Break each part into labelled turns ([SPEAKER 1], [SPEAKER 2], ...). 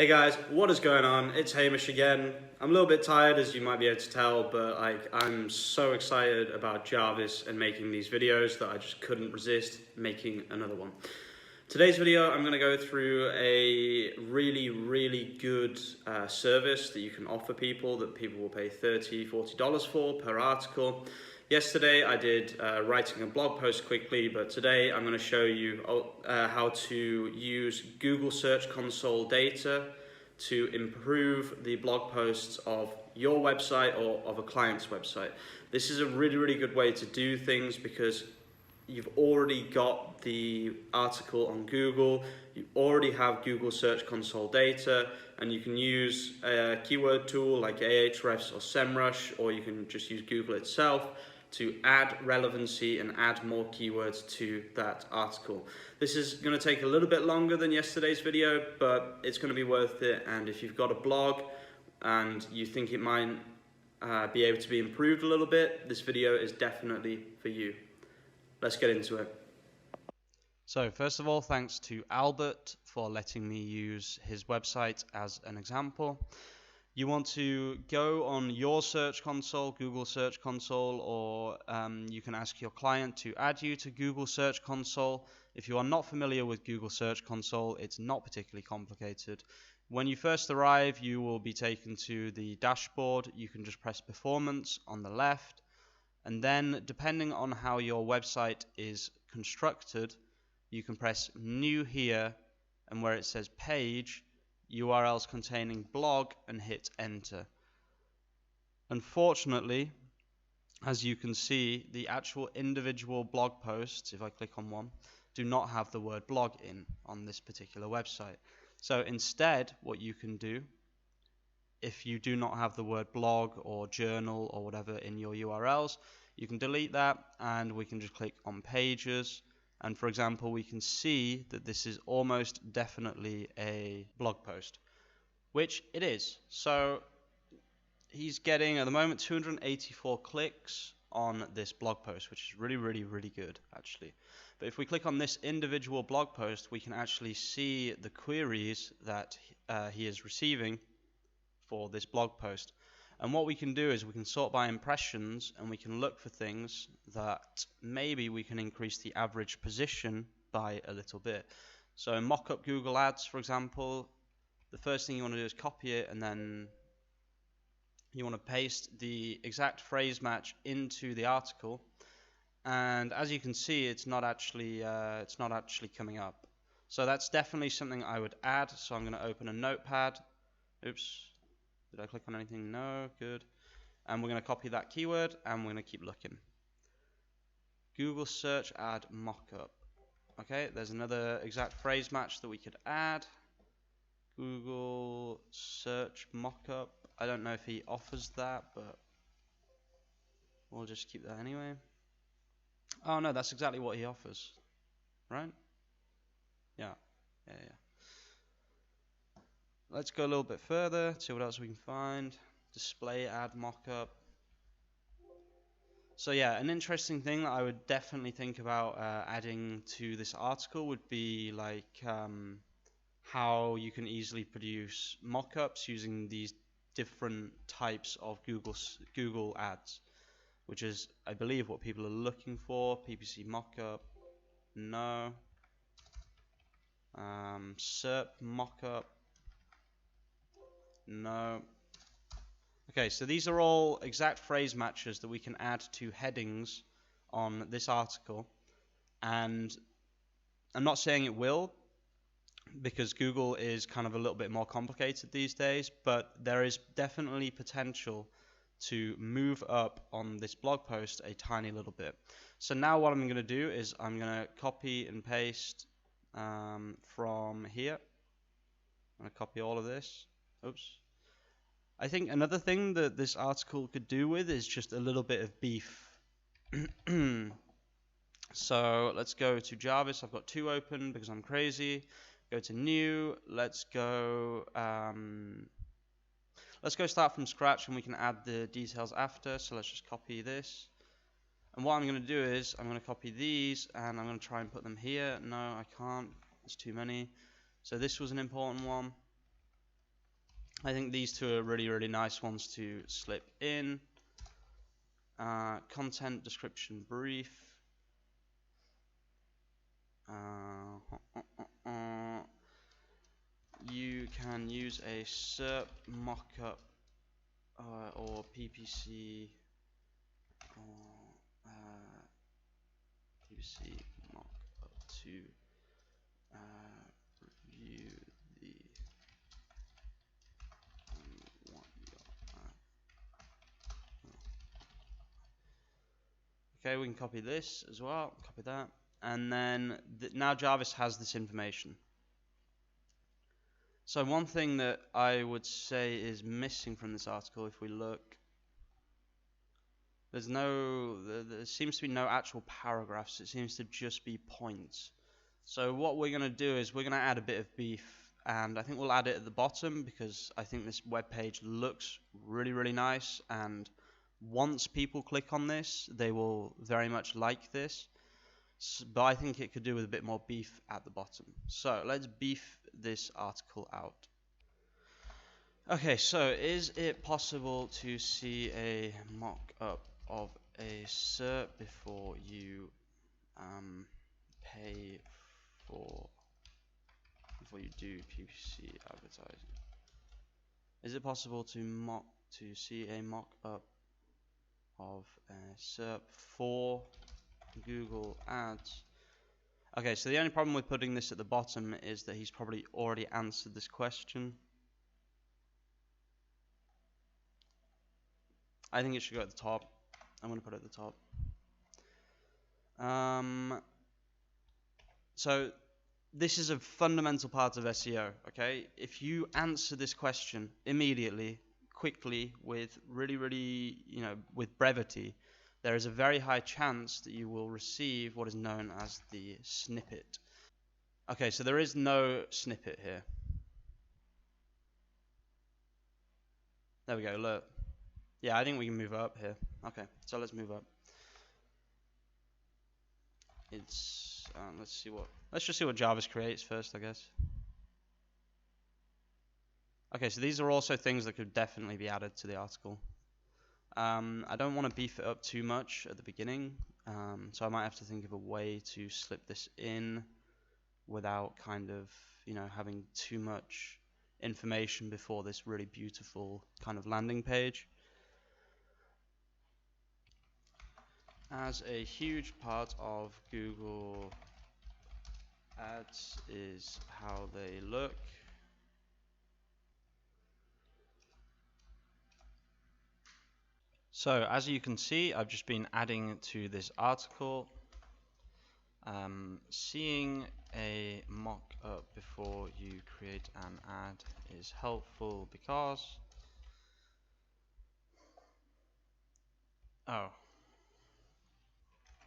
[SPEAKER 1] Hey guys, what is going on? It's Hamish again. I'm a little bit tired, as you might be able to tell, but I'm so excited about Jarvis and making these videos that I just couldn't resist making another one. Today's video, I'm going to go through a really good service that you can offer people that people will pay $30, $40 for per article. Yesterday I did writing a blog post quickly, but today I'm going to show you how to use Google Search Console data to improve the blog posts of your website or of a client's website. This is a really good way to do things because you've already got the article on Google, you already have Google Search Console data, and you can use a keyword tool like Ahrefs or SEMrush, or you can just use Google itself to add relevancy and add more keywords to that article. This is going to take a little bit longer than yesterday's video, but it's going to be worth it. And if you've got a blog and you think it might be able to be improved a little bit, this video is definitely for you. Let's get into it.
[SPEAKER 2] So first of all, thanks to Albert for letting me use his website as an example. You want to go on your Search Console, Google Search Console, or you can ask your client to add you to Google Search Console. If you are not familiar with Google Search Console, it's not particularly complicated. When you first arrive, you will be taken to the dashboard. You can just press Performance on the left. And then, depending on how your website is constructed, you can press New here, and where it says Page, URLs containing blog, and hit Enter. Unfortunately, as you can see, the actual individual blog posts, if I click on one, do not have the word blog in on this particular website. So instead, what you can do, if you do not have the word blog or journal or whatever in your URLs, you can delete that, and we can just click on pages. And for example, we can see that this is almost definitely a blog post, which it is. So he's getting at the moment 284 clicks on this blog post, which is really good actually. But if we click on this individual blog post, we can actually see the queries that he is receiving for this blog post. And what we can do is we can sort by impressions, and we can look for things that maybe we can increase the average position by a little bit. So in mock-up Google Ads, for example, the first thing you want to do is copy it, and then you want to paste the exact phrase match into the article. And as you can see, it's not actually coming up. So that's definitely something I would add. So I'm going to open a notepad. Oops. Did I click on anything? No, good. And we're going to copy that keyword, and we're going to keep looking. Google search ad mockup. Okay, there's another exact phrase match that we could add. Google search mockup. I don't know if he offers that, but we'll just keep that anyway. Oh no, that's exactly what he offers, right? Yeah. Let's go a little bit further, see what else we can find. Display ad mockup. So yeah, an interesting thing that I would definitely think about adding to this article would be like how you can easily produce mockups using these different types of Google ads, which is, I believe, what people are looking for. PPC mockup, no. SERP mockup, no. Okay, so these are all exact phrase matches that we can add to headings on this article, and I'm not saying it will, because Google is kind of a little bit more complicated these days, but there is definitely potential to move up on this blog post a tiny little bit. So now what I'm going to do is I'm going to copy and paste from here. I'm going to copy all of this. Oops. I think another thing that this article could do with is just a little bit of beef. So let's go to Jarvis. I've got two open because I'm crazy. Go to new. Let's go start from scratch, and we can add the details after. So let's just copy this. And what I'm going to do is I'm going to copy these, and I'm going to try and put them here. No, I can't. There's too many. So this was an important one. I think these two are really, really nice ones to slip in. Content description brief. You can use a SERP mockup or PPC or PPC mockup to review the what you're Okay, we can copy this as well, copy that, and then now Jarvis has this information. So one thing that I would say is missing from this article, if we look, there seems to be no actual paragraphs. It seems to just be points. So what we're going to do is we're going to add a bit of beef, and I think we'll add it at the bottom because I think this web page looks really, really nice, and once people click on this, they will very much like this. But I think it could do with a bit more beef at the bottom. So let's beef this article out. Okay, so is it possible to see a mock-up of a SERP before you pay before you do PPC advertising? Is it possible to see a mock-up of a SERP for Google Ads? Okay, so the only problem with putting this at the bottom is that he's probably already answered this question. I think it should go at the top. I'm going to put it at the top. So this is a fundamental part of SEO, okay? If you answer this question immediately, quickly, with really, with brevity, there is a very high chance that you will receive what is known as the snippet. Okay, so there is no snippet here. There we go, look. Yeah, I think we can move up here. Okay, so let's move up. It's let's just see what Jarvis creates first, I guess. Okay, so these are also things that could definitely be added to the article. I don't want to beef it up too much at the beginning, so I might have to think of a way to slip this in without kind of, having too much information before this really beautiful kind of landing page. As a huge part of Google Ads is how they look. So as you can see, I've just been adding to this article. Seeing a mock-up before you create an ad is helpful because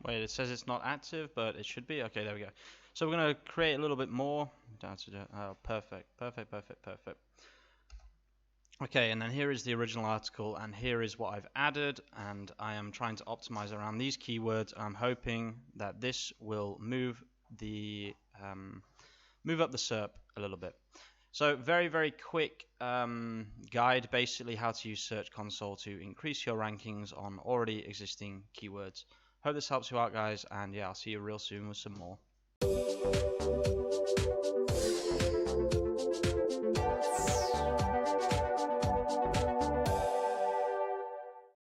[SPEAKER 2] wait, it says it's not active, but it should be. Okay, there we go. So we're going to create a little bit more. Perfect. Okay, and then here is the original article, and here is what I've added, and I am trying to optimize around these keywords. I'm hoping that this will move up the SERP a little bit. So very quick guide, basically how to use Search Console to increase your rankings on already existing keywords. Hope this helps you out, guys, and yeah, I'll see you real soon with some more.